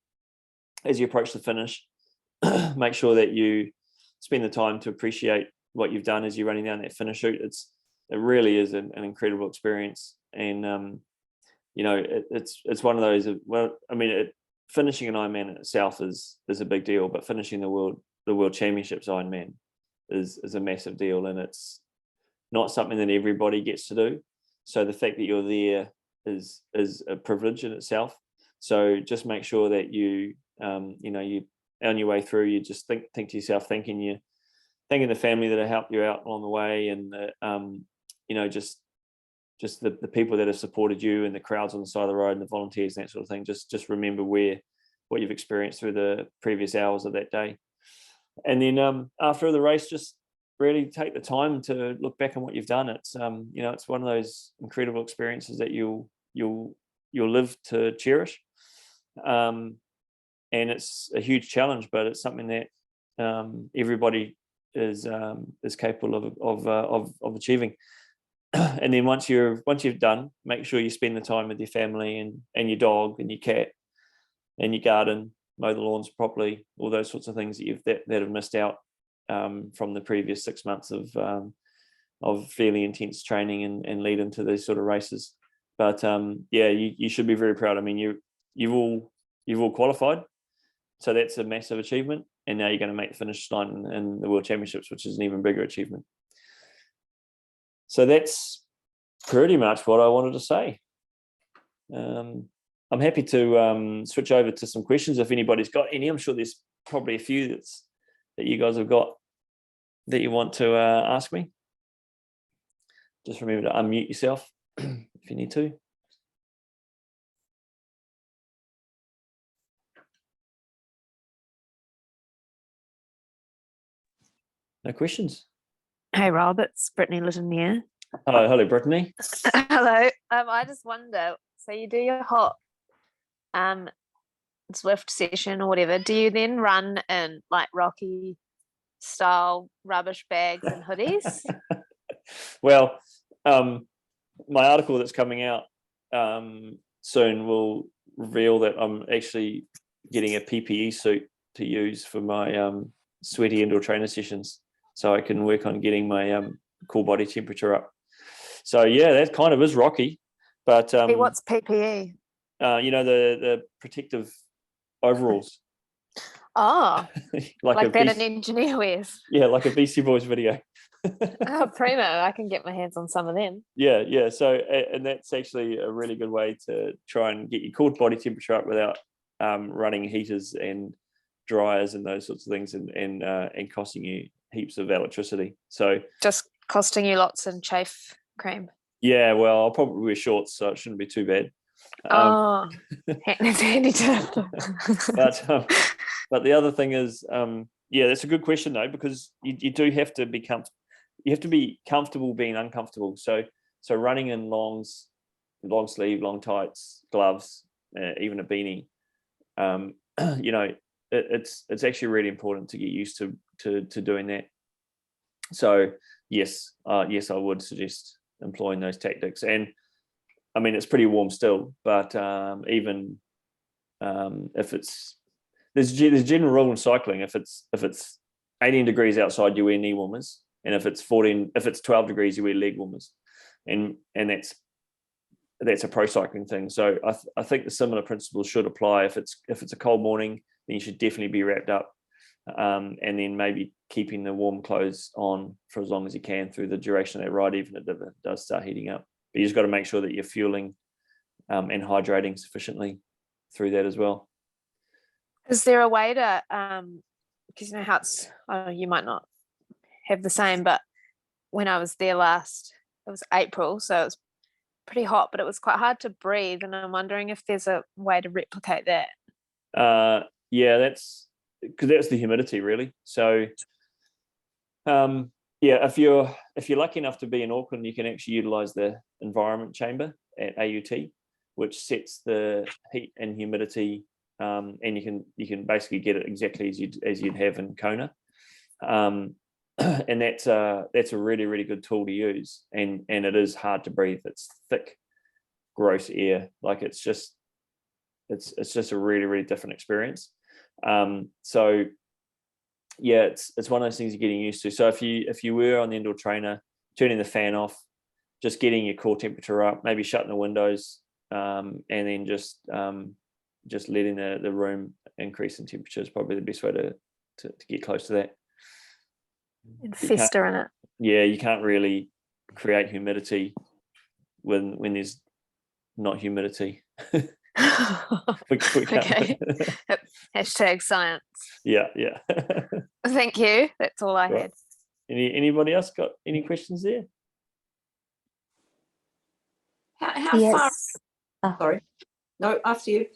as you approach the finish, make sure that you spend the time to appreciate what you've done as you're running down that finish route. It really is an incredible experience, and it's one of those. Finishing an Ironman in itself is a big deal, but finishing the World Championships Ironman is a massive deal, and it's not something that everybody gets to do. So the fact that you're there is a privilege in itself. So just make sure that you you on your way through, you just think to yourself, thanking the family that have helped you out along the way, and just the people that have supported you, and the crowds on the side of the road, and the volunteers and that sort of thing. Just remember what you've experienced through the previous hours of that day. And then after the race, just really take the time to look back on what you've done. It's it's one of those incredible experiences that you'll live to cherish. And it's a huge challenge, but it's something that everybody is capable of achieving. And then once you've done, make sure you spend the time with your family and your dog and your cat and your garden, mow the lawns properly, all those sorts of things that have missed out from the previous 6 months of fairly intense training and lead into these sort of races. But you should be very proud. I mean, you've all qualified, so that's a massive achievement. And now you're going to make the finish line in the World Championships, which is an even bigger achievement. So that's pretty much what I wanted to say. I'm happy to switch over to some questions if anybody's got any. I'm sure there's probably a few that you guys have got that you want to ask me. Just remember to unmute yourself if you need to. No questions? Hey Rob, it's Brittany Litton here. Hello, Brittany. Hello. I just wonder, so you do your hot Zwift session or whatever, do you then run in like Rocky style rubbish bags and hoodies? Well, my article that's coming out soon will reveal that I'm actually getting a PPE suit to use for my sweaty indoor trainer sessions, so I can work on getting my core body temperature up. So yeah, that kind of is rocky, but Hey, what's PPE? the protective overalls, Oh, like a that an BC engineer wears. yeah, like a BC Boys video. Oh, primo. I can get my hands on some of them. Yeah. So, and that's actually a really good way to try and get your core body temperature up without running heaters and dryers and those sorts of things, and costing you heaps of electricity. So Just costing you lots in chafe cream. yeah, well, I'll probably wear shorts, so it shouldn't be too bad. Oh, it's handy to. But the other thing is, yeah, that's a good question though, because you do have to be comfortable. You have to be comfortable being uncomfortable. So running in long sleeve, long tights, gloves, even a beanie. It's actually really important to get used to doing that. So yes, I would suggest employing those tactics. And I mean, it's pretty warm still, but even if it's there's a general rule in cycling: if it's 18 degrees outside, you wear knee warmers, and if it's 12 degrees, you wear leg warmers, and that's a pro cycling thing. So I think the similar principles should apply. If it's a cold morning, then you should definitely be wrapped up, and then maybe keeping the warm clothes on for as long as you can through the duration of that ride, even if it does start heating up. But you just got to make sure that you're fueling and hydrating sufficiently through that as well. Is there a way to, because you know how it's, you might not have the same, but when I was there last, it was April, so it was pretty hot, but it was quite hard to breathe. And I'm wondering if there's a way to replicate that. Yeah, that's because that's the humidity really. So yeah, if you're lucky enough to be in Auckland, you can actually utilize the environment chamber at AUT, which sets the heat and humidity, and you can basically get it exactly as you'd have in Kona, and that's a really, really good tool to use, and it is hard to breathe. It's thick, gross air. Like it's just a really, really different experience. So yeah, it's one of those things you're getting used to. So if you were on the indoor trainer, turning the fan off, just getting your core temperature up, maybe shutting the windows, and then just letting the room increase in temperature is probably the best way to get close to that. And fester in it. Yeah, you can't really create humidity when there's not humidity. Okay. Hashtag science. Yeah. Thank you. That's all I Right. had. Anybody else got any questions there? How far? Yes. Sorry. No, after you.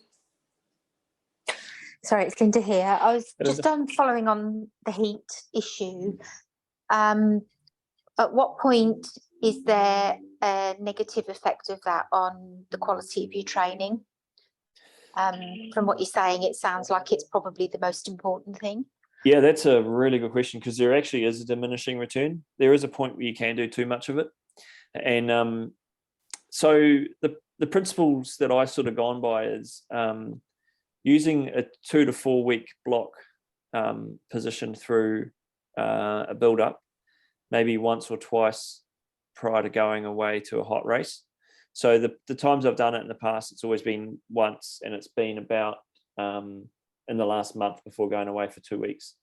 Sorry, it's Linda here. I was Linda. just following on the heat issue. At what point is there a negative effect of that on the quality of your training? From what you're saying, it sounds like it's probably the most important thing. Yeah, that's a really good question, because there actually is a diminishing return. There is a point where you can do too much of it. And so the principles that I sort of gone by is using a 2 to 4 week block positioned through a build up, maybe once or twice prior to going away to a hot race. So the times I've done it in the past, it's always been once, and it's been about in the last month before going away for 2 weeks.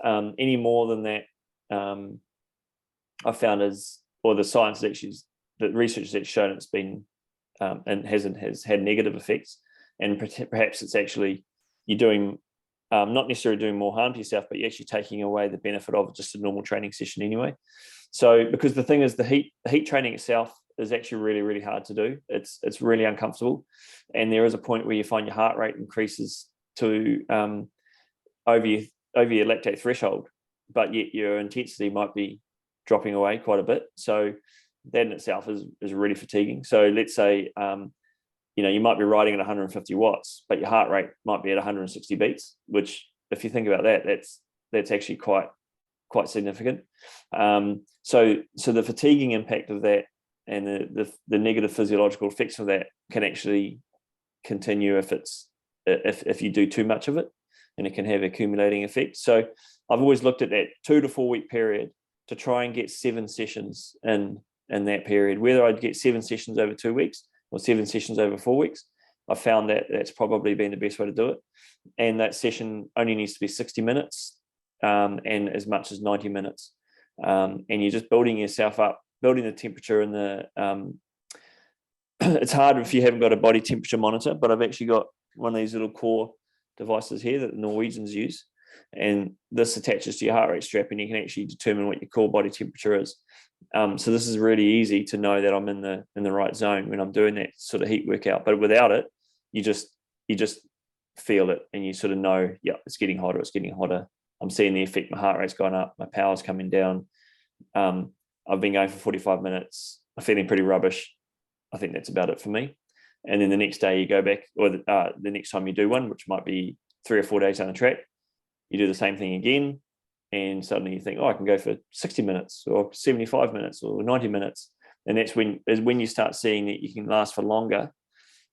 Any more than that, I found the science is actually, the research that's shown it's been and has had negative effects, and perhaps it's actually you're doing not necessarily doing more harm to yourself, but you're actually taking away the benefit of just a normal training session anyway. So because the thing is, the heat training itself is actually really, really hard to do. It's really uncomfortable, and there is a point where you find your heart rate increases to over your lactate threshold, but yet your intensity might be dropping away quite a bit. So that in itself is really fatiguing. So let's say you might be riding at 150 watts, but your heart rate might be at 160 beats, which, if you think about that, that's actually quite significant. So the fatiguing impact of that and the negative physiological effects of that can actually continue if you do too much of it, and it can have accumulating effects. So I've always looked at that 2 to 4 week period to try and get 7 sessions in that period. Whether I'd get 7 sessions over 2 weeks or 7 sessions over 4 weeks, I found that that's probably been the best way to do it. And that session only needs to be 60 minutes and as much as 90 minutes. And you're just building yourself up, building the temperature and the it's hard if you haven't got a body temperature monitor, but I've actually got one of these little core devices here that the Norwegians use, and this attaches to your heart rate strap, and you can actually determine what your core body temperature is. So this is really easy to know that I'm in the right zone when I'm doing that sort of heat workout. But without it, you just feel it, and you sort of know, yeah, it's getting hotter, it's getting hotter. I'm seeing the effect. My heart rate's gone up, my power's coming down. I've been going for 45 minutes. I'm feeling pretty rubbish. I think that's about it for me. And then the next day you go back, or the next time you do one, which might be 3 or 4 days down the track, you do the same thing again, and suddenly you think, oh, I can go for 60 minutes or 75 minutes or 90 minutes. And that's when you start seeing that you can last for longer,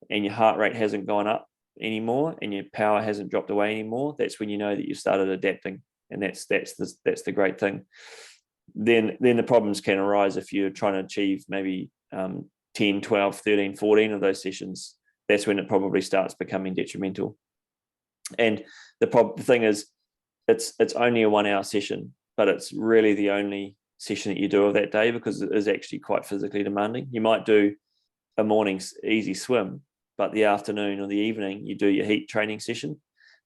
and your heart rate hasn't gone up anymore, and your power hasn't dropped away anymore. That's when you know that you've started adapting, and that's the great thing. Then the problems can arise if you're trying to achieve maybe 10, 12, 13, 14 of those sessions. That's when it probably starts becoming detrimental. And the thing is, it's only a 1 hour session, but it's really the only session that you do of that day, because it is actually quite physically demanding. You might do a morning's easy swim, but the afternoon or the evening you do your heat training session,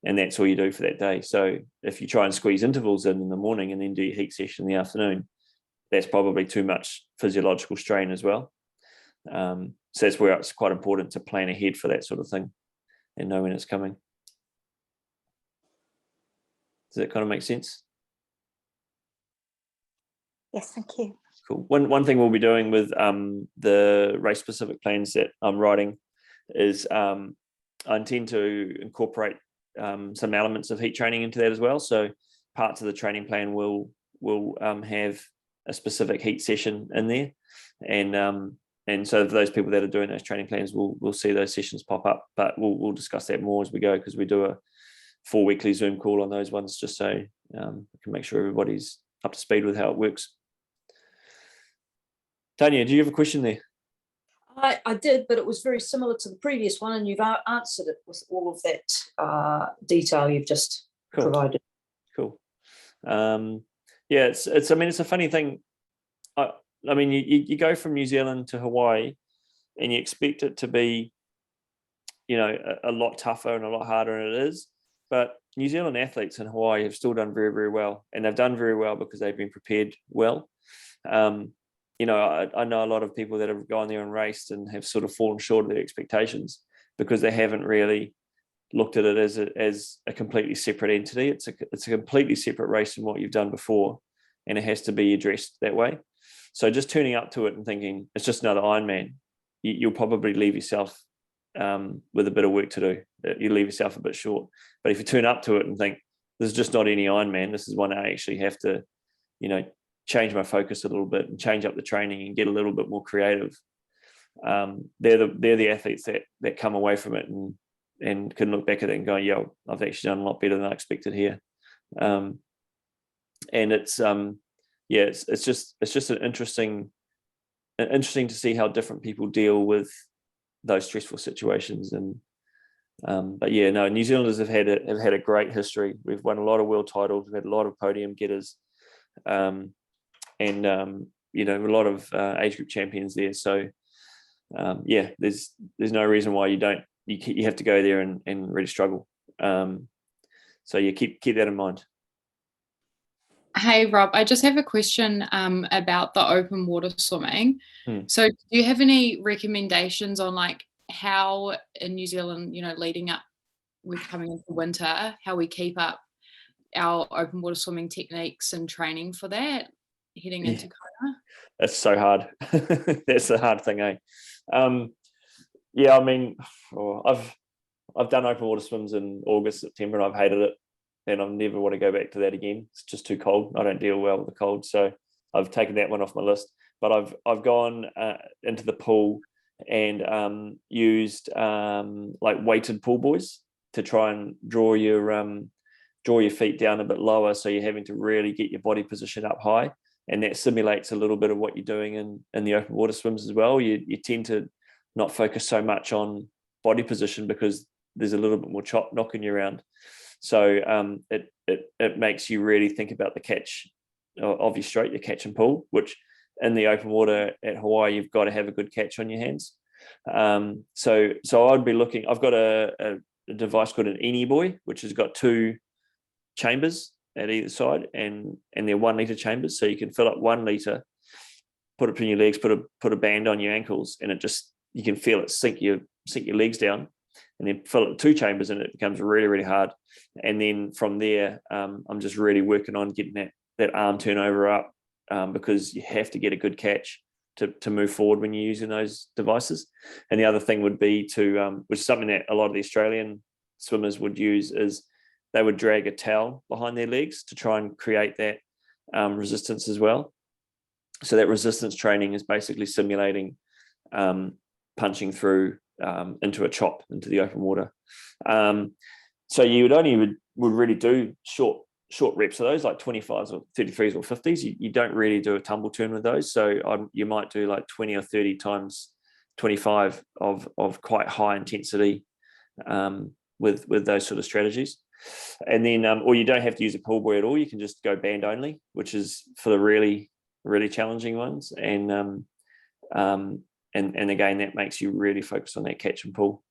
and that's all you do for that day. So if you try and squeeze intervals in the morning and then do your heat session in the afternoon, that's probably too much physiological strain as well. So that's where it's quite important to plan ahead for that sort of thing and know when it's coming. Does that kind of make sense? Yes, thank you. Cool. One thing we'll be doing with the race specific plans that I'm writing is I intend to incorporate some elements of heat training into that as well. So parts of the training plan will have a specific heat session in there, and so for those people that are doing those training plans, we'll see those sessions pop up. But we'll discuss that more as we go, because we do a 4 weekly Zoom call on those ones, just so we can make sure everybody's up to speed with how it works. Tanya, do you have a question there? I did, but it was very similar to the previous one, and you've answered it with all of that detail you've just provided. Cool. Yeah, it's a funny thing. I mean, you go from New Zealand to Hawaii, and you expect it to be, a lot tougher and a lot harder than it is. But New Zealand athletes in Hawaii have still done very, very well, and they've done very well because they've been prepared well. I know a lot of people that have gone there and raced and have sort of fallen short of their expectations because they haven't really looked at it as a completely separate entity. It's a completely separate race from what you've done before, and it has to be addressed that way. So just turning up to it and thinking it's just another Ironman, you'll probably leave yourself with a bit of work to do. You leave yourself a bit short. But if you turn up to it and think this is just not any Ironman, this is one I actually have to, change my focus a little bit and change up the training and get a little bit more creative. They're the athletes that come away from it and can look back at it and go, yeah, I've actually done a lot better than I expected here. And it's just an interesting to see how different people deal with those stressful situations. And New Zealanders have had a great history. We've won a lot of world titles. We've had a lot of podium getters, and a lot of age group champions there. So there's no reason why you have to go there and really struggle. So keep that in mind. Hey Rob, I just have a question about the open water swimming. So do you have any recommendations on like how in New Zealand, leading up, we're coming into winter, how we keep up our open water swimming techniques and training for that heading into Kona? It's so hard. That's the hard thing, eh? I've done open water swims in August, September, and I've hated it, and I never want to go back to that again. It's just too cold. I don't deal well with the cold, so I've taken that one off my list. but I've gone into the pool and used like weighted pool buoys to try and draw your feet down a bit lower, so you're having to really get your body position up high, and that simulates a little bit of what you're doing in the open water swims as well. You tend to not focus so much on body position because there's a little bit more chop knocking you around. So it makes you really think about the catch of your stroke, your catch and pull, which in the open water at Hawaii, you've got to have a good catch on your hands. So I'd be looking, I've got a device called an Eni buoy, which has got 2 chambers at either side, and they're 1 litre chambers. So you can fill up 1 litre, put it between your legs, put a band on your ankles, and you can feel it sink your legs down, and then fill it with 2 chambers, and it becomes really, really hard. And then from there, I'm just really working on getting that arm turnover up, because you have to get a good catch to move forward when you're using those devices. And the other thing would be which is something that a lot of the Australian swimmers would use, is they would drag a towel behind their legs to try and create that resistance as well. So that resistance training is basically simulating punching through into a chop, into the open water. So you would really do short reps of those, like 25s or 33s or 50s. You don't really do a tumble turn with those. So you might do like 20 or 30 times 25 of quite high intensity with those sort of strategies. And then, or you don't have to use a pool buoy at all. You can just go band only, which is for the really, really challenging ones. And again, that makes you really focus on that catch and pull,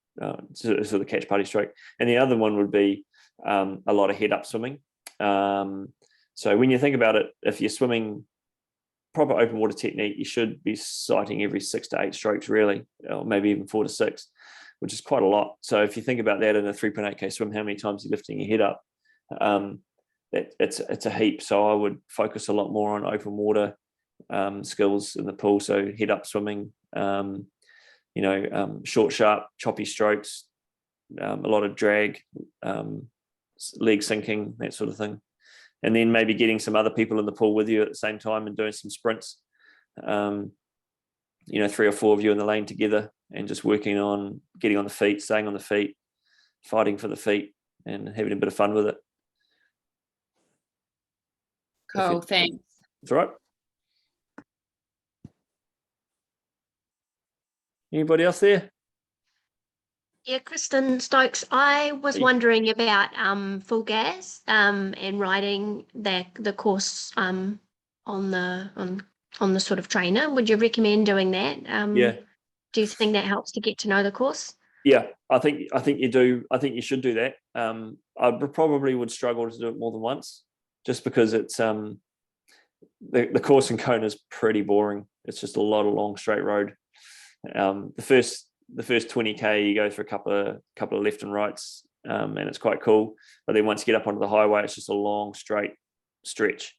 so the catch party stroke. And the other one would be a lot of head up swimming. So when you think about it, if you're swimming proper open water technique, you should be sighting every 6 to 8 strokes, really, or maybe even 4 to 6, which is quite a lot. So if you think about that in a 3.8K swim, how many times you're lifting your head up, it's a heap. So I would focus a lot more on open water skills in the pool. So head up swimming, short, sharp, choppy strokes, a lot of drag, leg sinking, that sort of thing. And then maybe getting some other people in the pool with you at the same time and doing some sprints, 3 or 4 of you in the lane together, and just working on getting on the feet, staying on the feet, fighting for the feet, and having a bit of fun with it. Cool, thanks. That's all right. Anybody else there? Yeah, Kristen Stokes. I was wondering about full gas and riding the course on the sort of trainer. Would you recommend doing that? Yeah. Do you think that helps to get to know the course? Yeah, I think you do. I think you should do that. I probably would struggle to do it more than once, just because it's the course in Kona is pretty boring. It's just a lot of long straight road. The first 20K you go through a couple of left and rights, and it's quite cool. But then once you get up onto the highway, it's just a long straight stretch.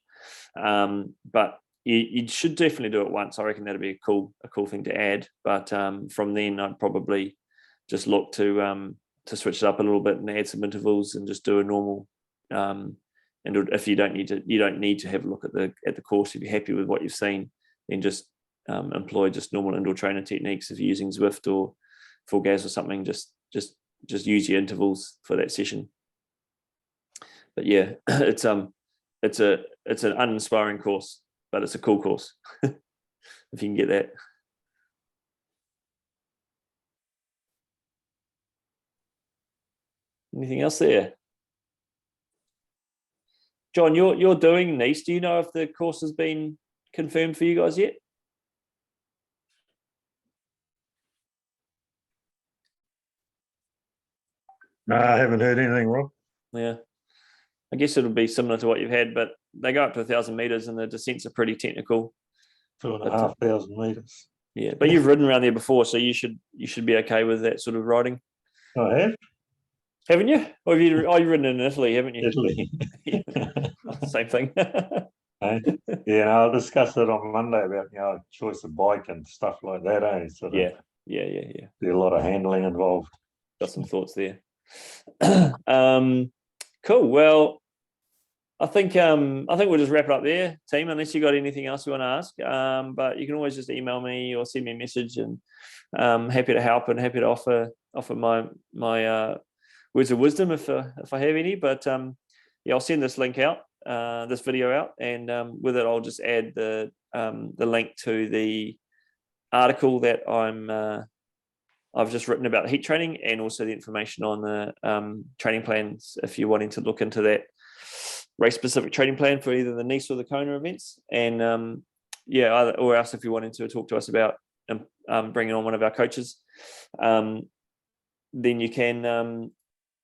But you should definitely do it once. I reckon that'd be a cool thing to add. But from then I'd probably just look to switch it up a little bit and add some intervals and just do a normal. And if you don't need to have a look at the course. If you're happy with what you've seen, then just employ just normal indoor trainer techniques. If you're using Zwift or full gas or something, just use your intervals for that session. But yeah, it's an uninspiring course, but it's a cool course if you can get that. Anything else there? John, you're doing Nice. Do you know if the course has been confirmed for you guys yet? No, I haven't heard anything, Rob. Yeah, I guess it'll be similar to what you've had, but they go up to 1,000 meters and the descents are pretty technical. 2,500 meters. Yeah, but you've ridden around there before, so you should be okay with that sort of riding. I have. Haven't you? Or you've ridden in Italy, haven't you? Italy. Same thing. Yeah, I'll discuss it on Monday about choice of bike and stuff like that. Yeah. Be a lot of handling involved. Got some thoughts there. Cool. Well, I think we'll just wrap it up there, team. Unless you got anything else you want to ask, but you can always just email me or send me a message, and happy to help and happy to offer my words of wisdom if I have any. But yeah, I'll send this link out, this video out, and with it I'll just add the link to the article that I've just written about heat training, and also the information on the training plans if you're wanting to look into that race-specific training plan for either the Nice or the Kona events. And yeah, or else if you're wanting to talk to us about bringing on one of our coaches, then you can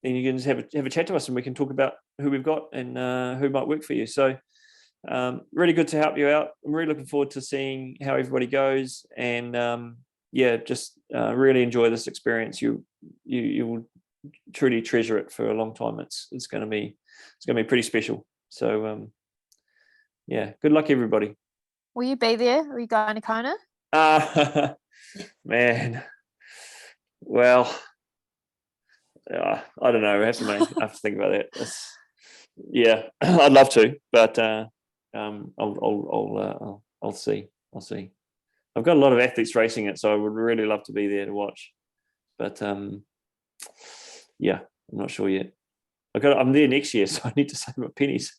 just have a chat to us, and we can talk about who we've got and who might work for you. So really good to help you out. I'm really looking forward to seeing how everybody goes, and yeah, just really enjoy this experience. You will truly treasure it for a long time. It's going to be pretty special. So yeah, good luck everybody. Will you be there? Are you going to Kona? Man, well, I don't know. I have to think about that. Yeah, I'd love to, but I'll see. I've got a lot of athletes racing it, so I would really love to be there to watch. But yeah, I'm not sure yet. I'm there next year, so I need to save my pennies.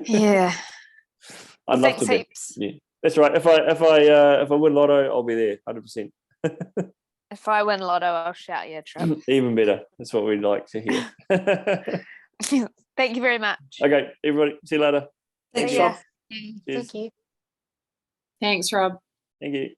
Yeah. I'd love to be. Heaps. Yeah, that's right. If I win lotto, I'll be there 100%. If I win lotto, I'll shout you, Trev. Even better. That's what we'd like to hear. Thank you very much. Okay, everybody. See you later. Thanks, See ya. Rob. Cheers. Thank you. Thanks, Rob. Thank you.